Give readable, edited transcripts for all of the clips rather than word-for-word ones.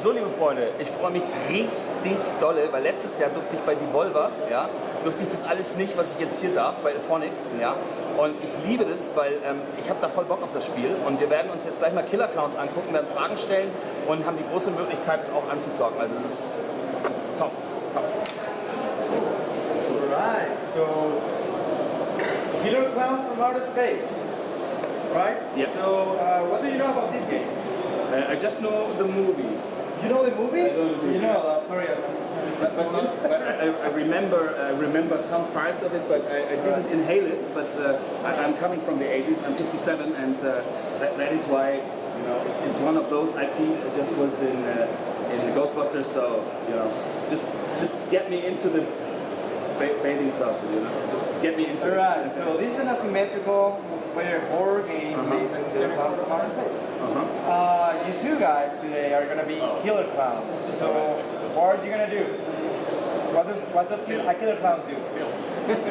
So, liebe Freunde, ich freue mich richtig dolle, weil letztes Jahr durfte ich bei Devolver, ja, durfte ich das alles nicht, was ich jetzt hier darf, bei Illfonic, ja. Und ich liebe das, weil ich habe da voll Bock auf das Spiel und wir werden uns jetzt gleich mal Klowns angucken, werden Fragen stellen und haben die große Möglichkeit, es auch anzuzocken. Also das ist top, top. Alright, so Klowns from outer space, right? Yeah. So what do you know about this game? I just know the movie. You know the movie? You know, sorry. I remember some parts of it, but I didn't inhale it. But I'm coming from the 80s. I'm 57, and that is why, you know, it's one of those IPs. I just was in Ghostbusters, so you know, just get me into the bathing tub, you know, just get me into it. Right. So this is an asymmetrical multiplayer horror game based on Klowns from outer space. You two guys today are gonna be killer clowns. So what are you gonna do? What does a killer clown do?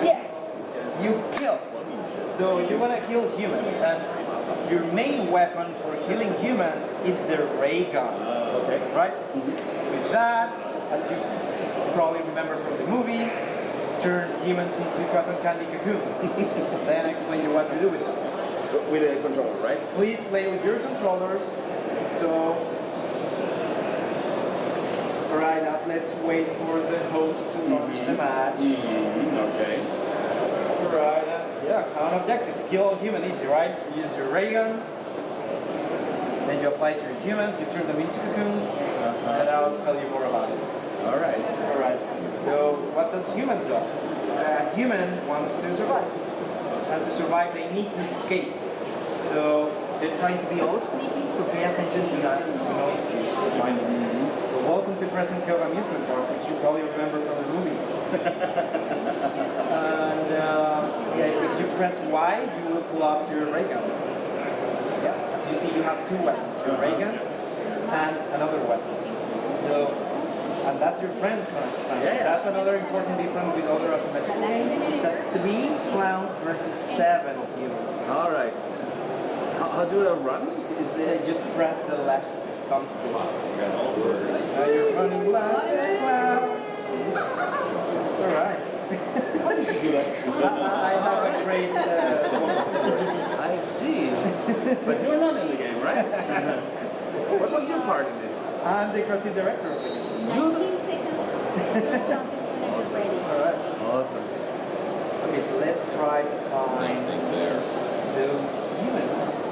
Yes, you kill. So you wanna kill humans, and your main weapon for killing humans is the ray gun. Okay. Right? With that, as you probably remember from the movie, turn humans into cotton candy cocoons. Then explain you what to do with those. With a controller, right? Please play with your controllers. So, alright, now let's wait for the host to launch the match. Okay. Alright, yeah, clown objectives. Kill all human easy, right? You use your ray gun, then you apply it to your humans, you turn them into cocoons, and I'll tell you more about it. Alright. Alright, so what does human do? A human wants to survive. And to survive, they need to escape. So they're trying to be all sneaky, so pay attention to no excuse to find them. So welcome to Present Cove Amusement Park, which you probably remember from the movie. And yeah, if you press Y, you will pull up your ray gun. Yeah, as you see, you have two weapons, your ray gun and another weapon. So, and that's your friend. Yeah. That's another important difference with other asymmetrical games. It's a 3 clowns versus 7 humans. All right. How do I run? Is there Just press the left thumbstick. Now you're running left, clown. All right. How did you do that? I have a great I see. But you're not in the game, right? What was your part in this? I'm the creative director of the game. 19 seconds. Your job is going to be ready. All right. Awesome. Okay, so let's try to find those humans.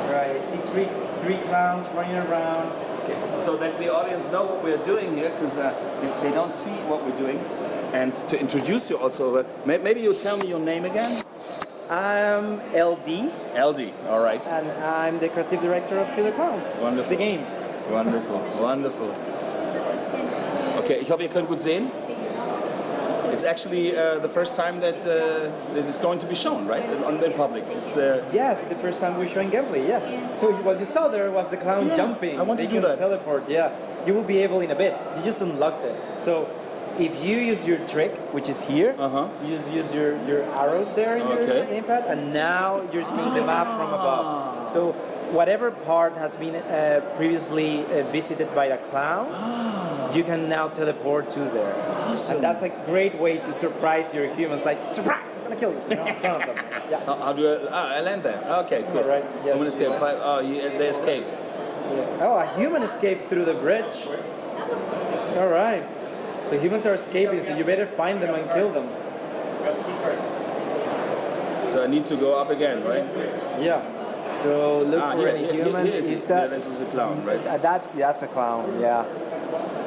Right, I see three clowns running around. Okay. So that the audience know what we're doing here, because they don't see what we're doing. And to introduce you also, maybe you tell me your name again? I'm LD. LD, all right. And I'm the creative director of Killer Clowns. Wonderful. The game. Wonderful, wonderful. Okay, ich hoffe, ihr könnt gut sehen. It's actually the first time that it is going to be shown, right, on the public. It's, Yes, the first time we're showing gameplay, yes. So what you saw there was the clown jumping. I want to do that. Teleport, yeah. You will be able in a bit. You just unlocked it. So if you use your trick, which is here, you just use your arrows there in your gamepad, and now you're seeing the map from above. So whatever part has been previously visited by a clown, you can now teleport to there. Awesome. And that's a great way to surprise your humans, like, surprise, I'm gonna kill you, in front of them. Yeah. How do I land there? Okay, cool. All right, yes. I'm gonna escape. They escaped. Yeah. Oh, a human escaped through the bridge. All right. So humans are escaping, so you better find them and kill them. So I need to go up again, right? Yeah. So look for any human. Is that? This is a clown, right? That's a clown. Yeah.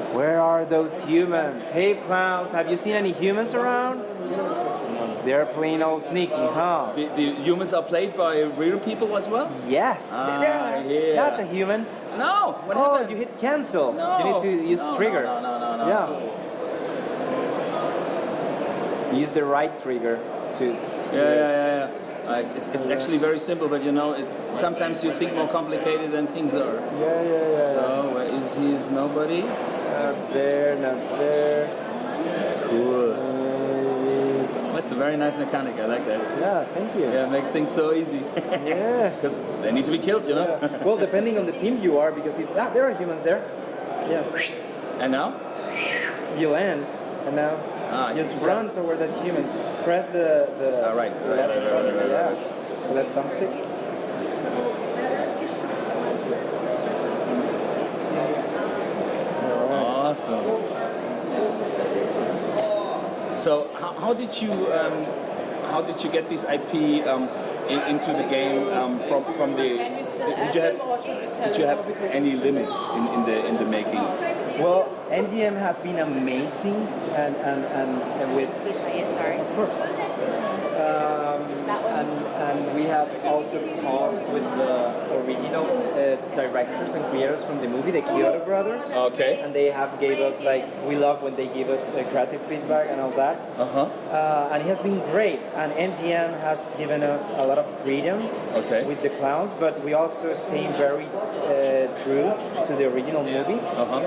Where are those humans? Hey, clowns! Have you seen any humans around? They're plain old sneaky, huh? The humans are played by real people as well? Yes. Yeah. That's a human. No. What Oh, happened? you hit cancel. No. You need to use trigger. No. Yeah. Use the right trigger to. Yeah. It's actually very simple, but you know, sometimes you think more complicated than things are. Yeah. So where is he? Is nobody? Not there. It's cool. It's That's a very nice mechanic. I like that. Yeah, thank you. Yeah, it makes things so easy. Yeah. Because they need to be killed, you know. Yeah. Well, depending on the team you are, because if there are humans there. Yeah. And now? You land, and now just run toward that human. Press the right. the left button, Right. the left thumbstick. Awesome. So how did you get this IP into the game from the? Did you have any limits in the making? Well, MGM has been amazing, and with of course. And we have also talked with the original directors and creators from the movie, the Kyoto brothers. Okay. And they have gave us, like, we love when they give us creative feedback and all that. And it has been great. And MGM has given us a lot of freedom with the Klowns, but we also staying very true to the original movie,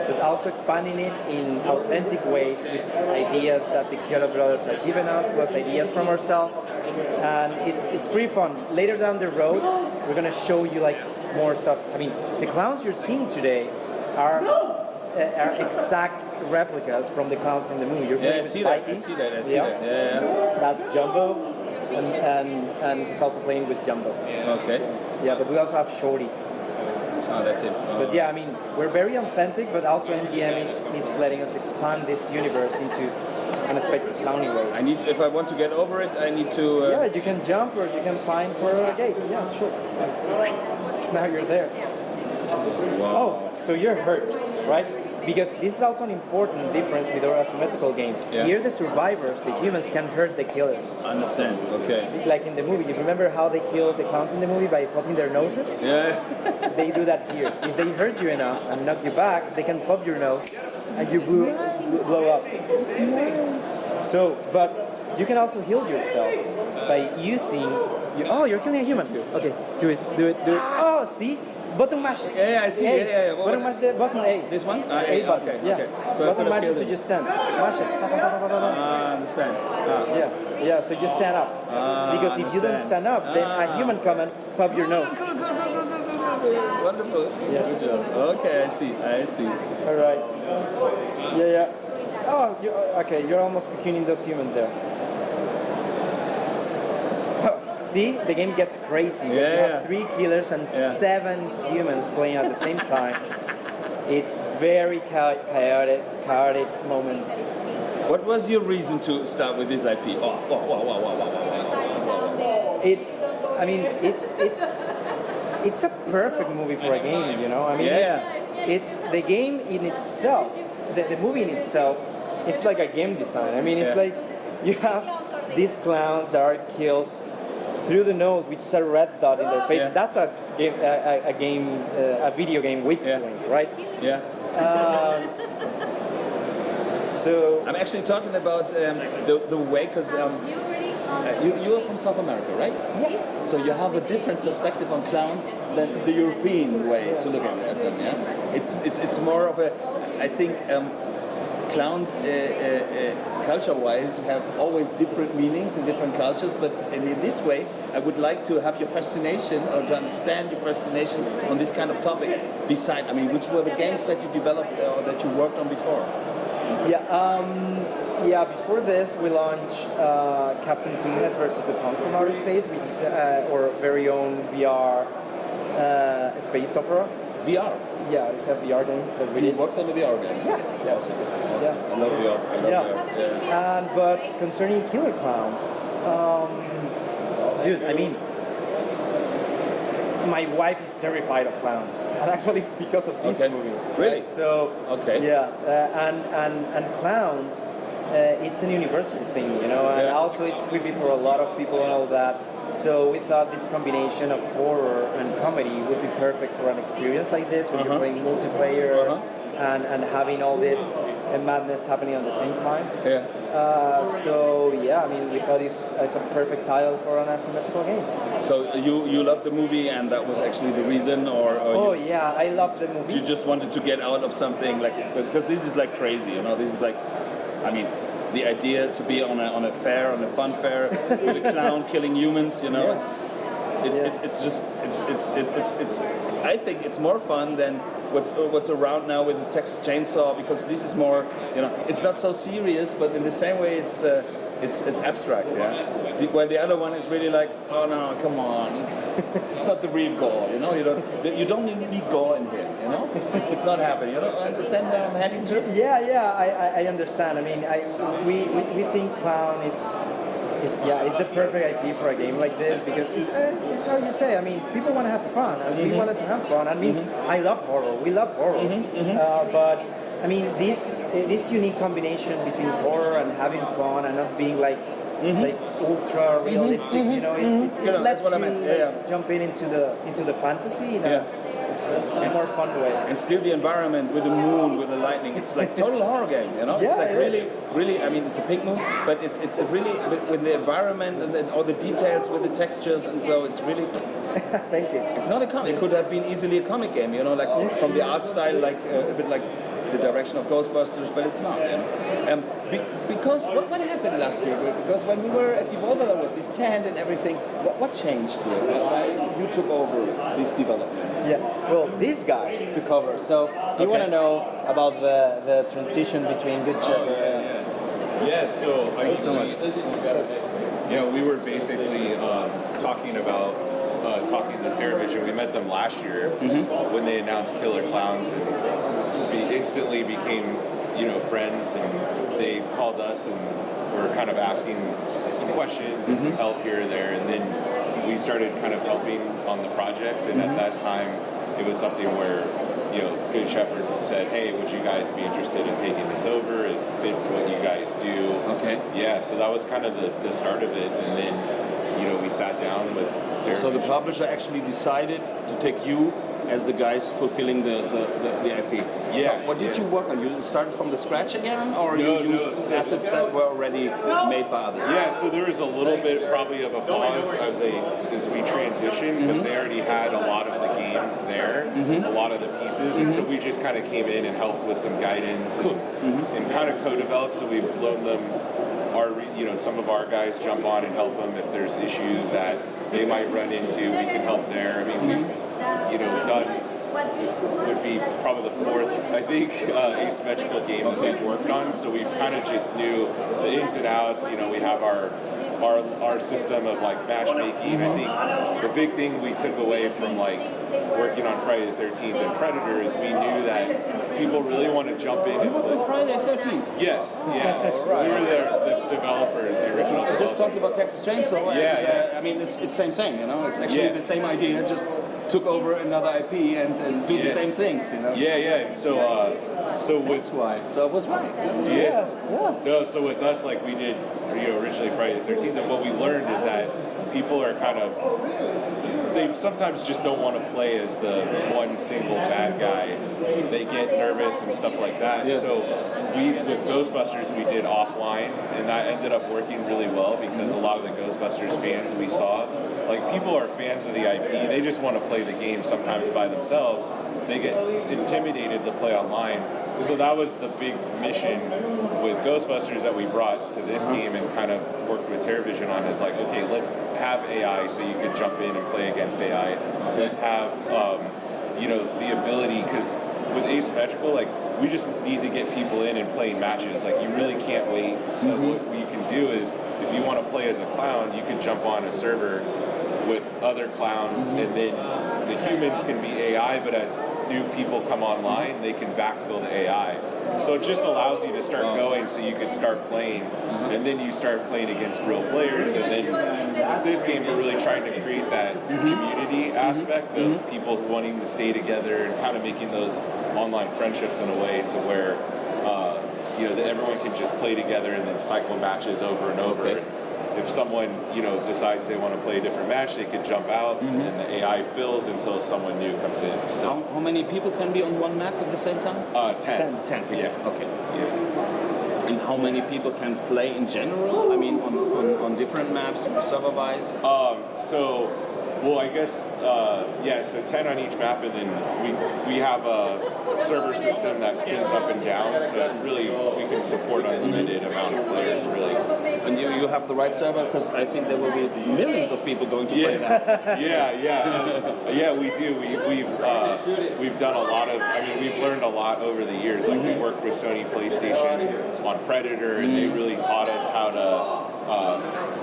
but also expanding it in authentic ways with ideas that the Kyoto brothers have given us, plus ideas from ourselves. And it's pretty fun. Later down the road, we're gonna show you like more stuff. I mean, the Klowns you're seeing today are exact replicas from the Klowns from the movie. You're playing with Spikey. I see that. Yeah. That's Jumbo, and he's also playing with Jumbo. Okay. So, yeah, but we also have Shorty. Oh, that's it. But yeah, I mean, we're very authentic, but also MGM is letting us expand this universe into unexpected clowny ways. If I want to get over it, I need to. Yeah, you can jump or you can find for a gate. Yeah, sure. Now you're there. Wow. Oh, so you're hurt, right? Because this is also an important difference with our asymmetrical games. Yeah. Here, the survivors, the humans, can hurt the killers. Understand. Okay. Like in the movie, you remember how they killed the clowns in the movie by popping their noses? Yeah. They do that here. If they hurt you enough and knock you back, they can pop your nose and you blow up. So, but you can also heal yourself by using. You're killing a human. Okay, do it. Oh, see? Button mash. Yeah, I see. A. Yeah. Button mash the button A. This one? A button. Okay. Yeah. Okay. So Button mash is so you stand. Mash it. I understand. Yeah. So you stand up. Because if you don't stand up, then a human come and pop your nose. Wonderful. Yeah. Good job. Okay, I see. All right. Yeah. Oh, okay. You're almost cocooning those humans there. See, the game gets crazy. Yeah. You have 3 killers and 7 humans playing at the same time. It's very chaotic moments. What was your reason to start with this IP? Wow. It's a perfect movie for a game, you know. I mean, it's the game in itself, the movie in itself. It's like a game design. I mean, it's like you have these clowns that are killed through the nose, which is a red dot in their face. That's a video game weak point, right? Yeah. So I'm actually talking about the way, because you are from South America, right? yes. So you have a different perspective on clowns than the European way to look at them. Yeah. It's more of a, I think. Clowns, culture-wise, have always different meanings in different cultures, but in this way, I would like to have your fascination, or to understand your fascination on this kind of topic. Beside, I mean, which were the games that you developed or that you worked on before? Before this, we launched Captain Toonhead versus the Punk from Outer Space, which is our very own VR space opera. VR? Yeah, it's a VR game that we You worked on the VR game? Yes. Awesome. Yeah. I love VR. And but concerning killer clowns, dude, I mean, my wife is terrified of clowns, and actually because of this movie. Really? Right? So and clowns, it's an universal thing, you know, and also it's creepy for a lot of people and all that. So we thought this combination of horror and comedy would be perfect for an experience like this, when you're playing multiplayer and having all this madness happening at the same time. I mean, we thought it's a perfect title for an asymmetrical game. So you loved the movie, and that was actually the reason, or I love the movie. You just wanted to get out of something, like, because this is like crazy, you know. This is like, I mean, the idea to be on a fair, on a fun fair, with a clown killing humans, you know. It's I think it's more fun than what's around now with the Texas Chainsaw, because this is more, it's not so serious, but in the same way it's abstract, yeah. While the other one is really like, oh no, come on, it's not the real gore, you don't need gore in here, it's not happening. You don't understand where I'm heading to? Yeah, I understand. I mean, we think Clown is the perfect IP for a game like this, because it's how you say. I mean, people want to have fun, and we wanted to have fun. I mean, I love horror. We love horror, but I mean, this unique combination between horror and having fun and not being like ultra realistic. It lets you jump into the fantasy in a more fun way. And still the environment with the moon, with the lightning, it's like total horror game, It's Yeah, like really, I mean, it's a pink moon, but it's really with the environment and then all the details with the textures, and so it's really. Thank you. It's not a comic. It could have been easily a comic game, like from the art style, like a bit like the direction of Ghostbusters, but it's not. Because what happened last year? Because when we were at Devolver, there was this tent and everything. What changed here? Why you took over this development? Yeah, well, these guys took over. So you want to know about the transition between Good Shepherd So we were basically talking about talking to TerraVision. We met them last year when they announced Killer Klowns, and we instantly became friends, and they called us and were kind of asking some questions and some help here and there, and then we started kind of helping on the project. And at that time it was something where Good Shepherd said, hey, would you guys be interested in taking this over? It fits what you guys do. Okay. Yeah, so that was kind of the start of it, and then we sat down with TerraVision. So the publisher actually decided to take you as the guys fulfilling the IP. Yeah. So what did you work on? You started from the scratch again, or you used assets that were already made by others? Yeah, so there was a little bit probably of a pause as we transitioned, but they already had a lot of the game there, a lot of the pieces, and so we just kind of came in and helped with some guidance and kind of co-developed. So we've loaned them some of our guys jump on and help them if there's issues that they might run into. We can help there. I mean, we've done, this would be probably the fourth, I think, asymmetrical game that we've worked on. So we've kind of just knew the ins and outs. We have our system of like matchmaking. I think the big thing we took away from like working on Friday the 13th and Predator is we knew that people really want to jump in and play. Friday the 13th? Yes, yeah. We were the developers, the original I just talked about Texas Chainsaw. I mean, it's the same thing, It's actually the same idea, just took over another IP and do the same things, Yeah. So with that's why. So it was right. Yeah. No, so with us, like we did, originally Friday the 13th, and what we learned is that people are kind of, they sometimes just don't want to play as the one single bad guy. They get nervous and stuff like that. Yeah. So with Ghostbusters, we did offline, and that ended up working really well because a lot of the Ghostbusters fans we saw, like people are fans of the IP, they just want to play the game sometimes by themselves. They get intimidated to play online. So that was the big mission with Ghostbusters that we brought to this game and kind of worked with TerraVision on, is like, okay, let's have AI so you can jump in and play against AI. Let's have, the ability, because with asymmetrical, like, we just need to get people in and play matches. Like, you really can't wait. So what you can do is, if you want to play as a clown, you can jump on a server with other clowns, and then the humans can be AI, but as new people come online, they can backfill the AI. So it just allows you to start going so you can start playing, and then you start playing against real players, and then with this game we're really trying to create that community aspect of people wanting to stay together and kind of making those online friendships in a way to where that everyone can just play together and then cycle matches over and over. Okay. If someone, decides they want to play a different match, they can jump out, and the AI fills until someone new comes in. So How many people can be on one map at the same time? 10. 10 people. Yeah. Okay. Yeah. And how many people can play in general? I mean, on different maps, server-wise? So Well, I guess, yeah, so 10 on each map, and then we have a server system that spins up and down, so it's really, we can support unlimited amount of players, really. And you have the right server, because I think there will be millions of people going to play that. Yeah, we do. We've done a lot of, I mean, we've learned a lot over the years. Like, we worked with Sony PlayStation on Predator, and they really taught us how to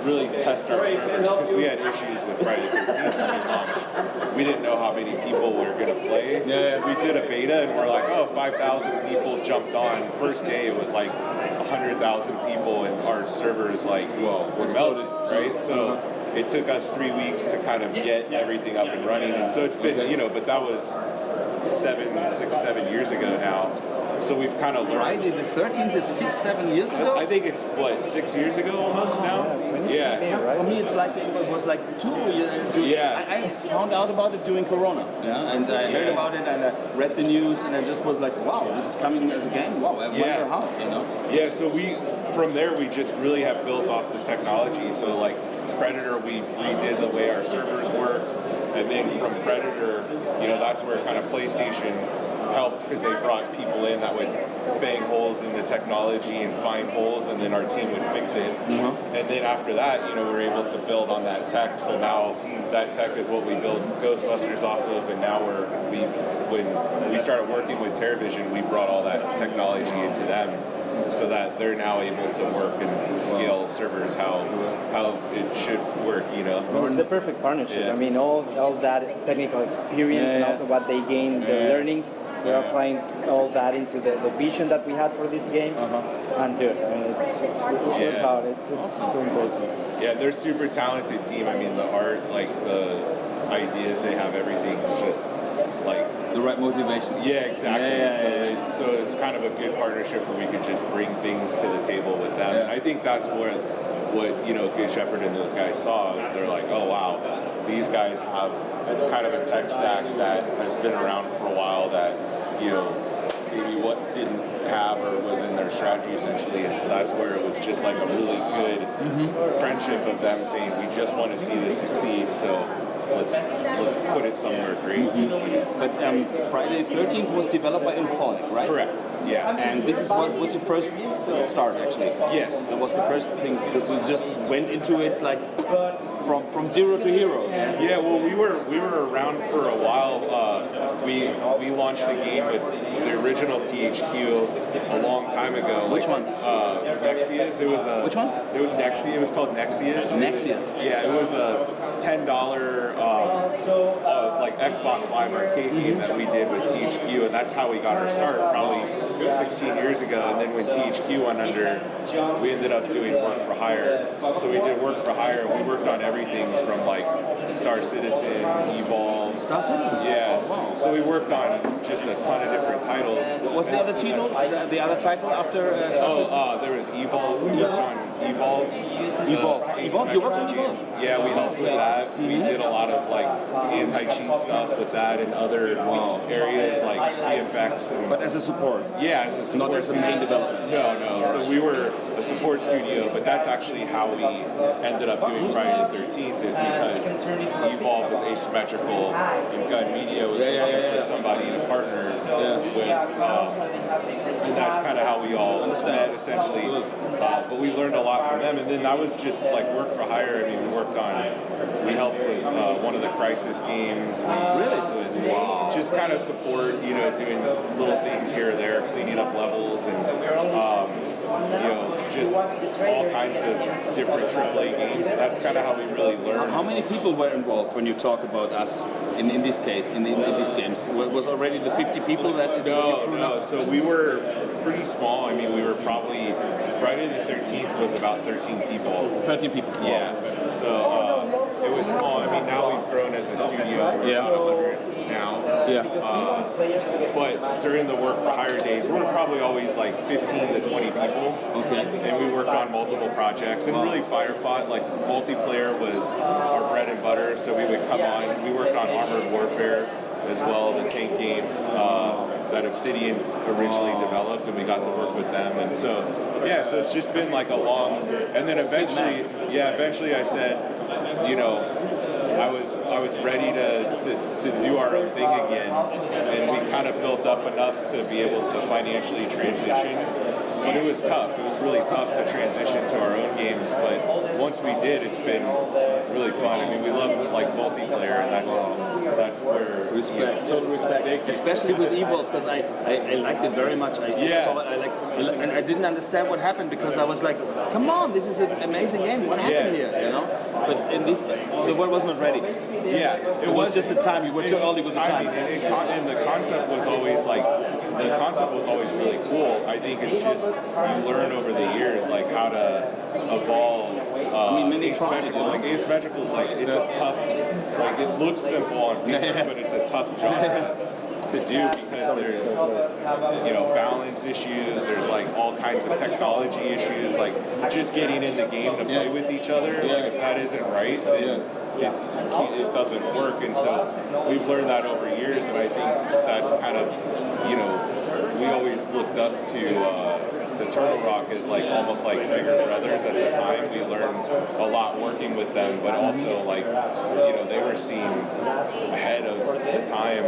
really test our servers, because we had issues with Friday the 13th. We didn't know how many people were going to play. We did a beta, and we're like, oh, 5,000 people jumped on. First day, it was like 100,000 people, and our servers like were melted, right? So it took us 3 weeks to kind of get everything up and running, and so it's been, you know, but that was 7 years ago now. So we've kind of learned. Friday the 13th is 6-7 years ago? I think it's, what, 6 years ago almost now? 2016, right? For me, it's like it was like 2 years. Yeah. I found out about it during Corona, and I heard about it, and I read the news, and I just was like, wow, this is coming as a game. Wow, I wonder how, you know? Yeah. So from there, we just really have built off the technology. So like Predator, we redid the way our servers worked, and then from Predator, you know, that's where kind of PlayStation helped, because they brought people in that would bang holes in the technology and find holes, and then our team would fix it. And then after that, you know, we're able to build on that tech. So now that tech is what we build Ghostbusters off of, and now when we started working with TerraVision, we brought all that technology into them, so that they're now able to work and scale servers how it should work, you know. It's the perfect partnership. Yeah. I mean, all that technical experience and also what they gained, the learnings, they're applying all that into the vision that we had for this game. And dude, I mean, it's really proud. It's really great. Yeah, they're super talented team. I mean, the art, like the ideas they have, everything's just like The right motivation. Yeah, exactly. So it's kind of a good partnership where we could just bring things to the table with them. And I think that's what you know, Good Shepherd and those guys saw, is they're like, oh wow, these guys have kind of a tech stack that has been around for a while, that, you know, maybe what didn't have or was in their strategy essentially. And so that's where it was just like a really good friendship of them saying, we just want to see this succeed, so let's put it somewhere great. But Friday the 13th was developed by Illfonic, right? Correct. Yeah. And this is what was your first start, actually? Yes. That was the first thing, because you just went into it like from zero to hero. Yeah, well, we were around for a while. We launched a game with the original THQ a long time ago. Which one? Nexius. It was a. Which one? It was Nexius. It was called Nexius. Nexius. Yeah, it was a $10 like Xbox Live Arcade game that we did with THQ, and that's how we got our start. Probably 16 years ago, and then when THQ went under, we ended up doing work for hire. So we did work for hire. We worked on everything from like Star Citizen, Evolve. Star Citizen? Yeah. So we worked on just a ton of different titles. What was the other title? The other title after Star Citizen? There was Evolve. We worked on Evolve. Evolve? You worked on Evolve? Yeah, we helped with that. We did a lot of like anti-cheat stuff with that and other areas like VFX. And, But as a support? yeah, as a support. Not as a main developer? No. So we were a support studio, but that's actually how we ended up doing Friday the 13th, is because Evolve was asymmetrical and Gun Media was looking for somebody to partner with, and that's kind of how we all met essentially. But we learned a lot from them, and then that was just like work for hire. I mean, we helped with one of the Crisis games. Just kind of support, you know, doing little things here or there, cleaning up levels, and you know, just all kinds of different AAA games. That's kind of how we really learned. How many people were involved when you talk about us in this case, in these games? Was already the 50 people that is? No. So we were pretty small. I mean, we were probably, Friday the 13th was about 13 people. 13 people. Yeah. So it was small. I mean, now we've grown as a studio. We're about 100 now. Yeah. But during the work for hire days, we were probably always like 15 to 20 people. Okay. And we worked on multiple projects. And really Firefought, like multiplayer was our bread and butter. So we would come on. We worked on Armored Warfare as well, the tank game that Obsidian originally developed, and we got to work with them. And so, yeah, so it's just been like a long, and then eventually I said, you know, I I was ready to do our own thing again, and we kind of built up enough to be able to financially transition. But it was tough. It was really tough to transition to our own games. But once we did, it's been really fun. I mean, we love like multiplayer, and that's where Respect, total respect. Especially with Evolve, because I liked it very much. I saw it, and I didn't understand what happened because I was like, come on, this is an amazing game. What happened here? You know? But in this, the world was not ready. Yeah, it was just the time. You were too early with the time. And the concept was always like, the concept was always really cool. I think it's just you learn over the years like how to evolve. Asymmetrical. Like asymmetrical is like it's a tough. Like it looks simple on paper, but it's a tough job to do because there's balance issues. There's like all kinds of technology issues. Like just getting in the game to play with each other. Like if that isn't right, then it doesn't work. And so we've learned that over years, and I think that's kind of we always looked up to Turtle Rock as like almost like bigger brothers at the time. We learned a lot working with them, but also like they were seen ahead of the time.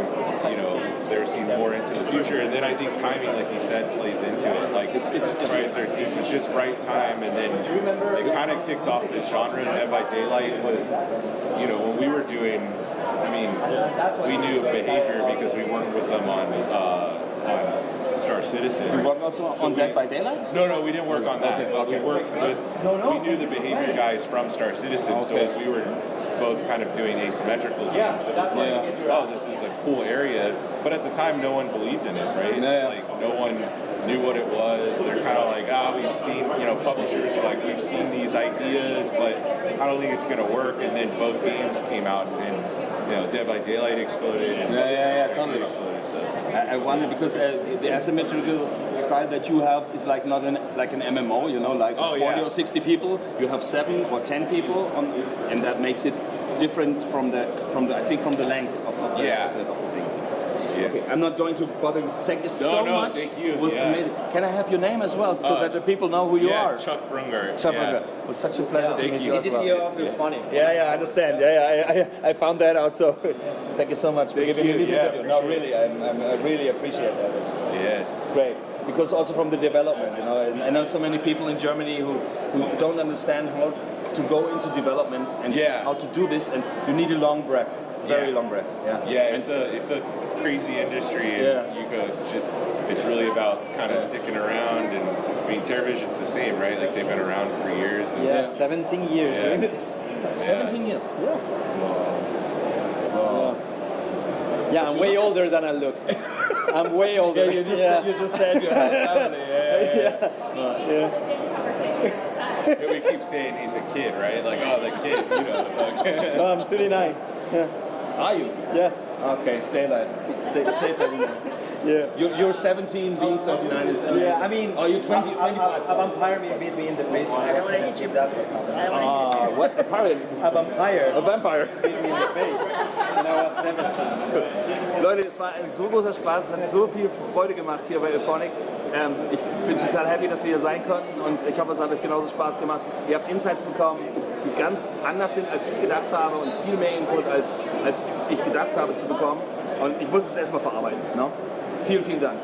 They were seen more into the future, and then I think timing, like you said, plays into it. Like it's right 13, it's just right time, and then it kind of kicked off this genre. Dead by Daylight was when we were doing. I mean, we knew behavior because we worked with them on Star Citizen. You worked also on Dead by Daylight? No, we didn't work on that. But we worked with. We knew the behavior guys from Star Citizen, so we were both kind of doing asymmetrical games. So it was like, oh, this is a cool area. But at the time, no one believed in it, right? Like no one knew what it was. They're kind of like, we've seen, publishers are like, we've seen these ideas, but I don't think it's going to work. And then both games came out, and Dead by Daylight exploded. And totally exploded. So. I wonder because the asymmetrical style that you have is like not like an MMO, like 40 or 60 people. You have 7 or 10 people, and that makes it different from the length of the thing. Okay, I'm not going to bother you. Thank you so much. Thank you. It was amazing. Can I have your name as well, so that the people know who you are? Chuck Brungardt. Brungardt. It was such a pleasure to meet you as well. Good to see you off Illfonic. Yeah, I understand. I found that out. So thank you so much for giving me this interview. No, really, I really appreciate that. It's great. Because also from the development, and I know so many people in Germany who don't understand how to go into development and how to do this, and you need a long breath, very long breath. It's a crazy industry, and it's really about kind of sticking around. And I mean, TerraVision's the same, right? Like they've been around for years. And 17 years doing this. 17 years. Yeah, I'm way older than I look. I'm way older. You just said you have family. We keep saying he's a kid, right? Like, the kid, No, I'm 39. Are you? Yes. Okay, stay there. Stay 39. You're 17, being 39 is amazing. I mean, are you 20, 25? A vampire beat me in the face when I was 17. That's what happened. What? A pirate? A vampire. A vampire. Beat me in the face when I was 17. Leute, es war ein so großer Spaß, es hat so viel Freude gemacht hier bei Illfonic. Ich bin total happy, dass wir hier sein konnten, und ich hoffe, es hat euch genauso Spaß gemacht. Ihr habt Insights bekommen, die ganz anders sind, als ich gedacht habe, und viel mehr Input, als ich gedacht habe zu bekommen. Und ich muss es erstmal verarbeiten. Ne? Vielen, vielen Dank.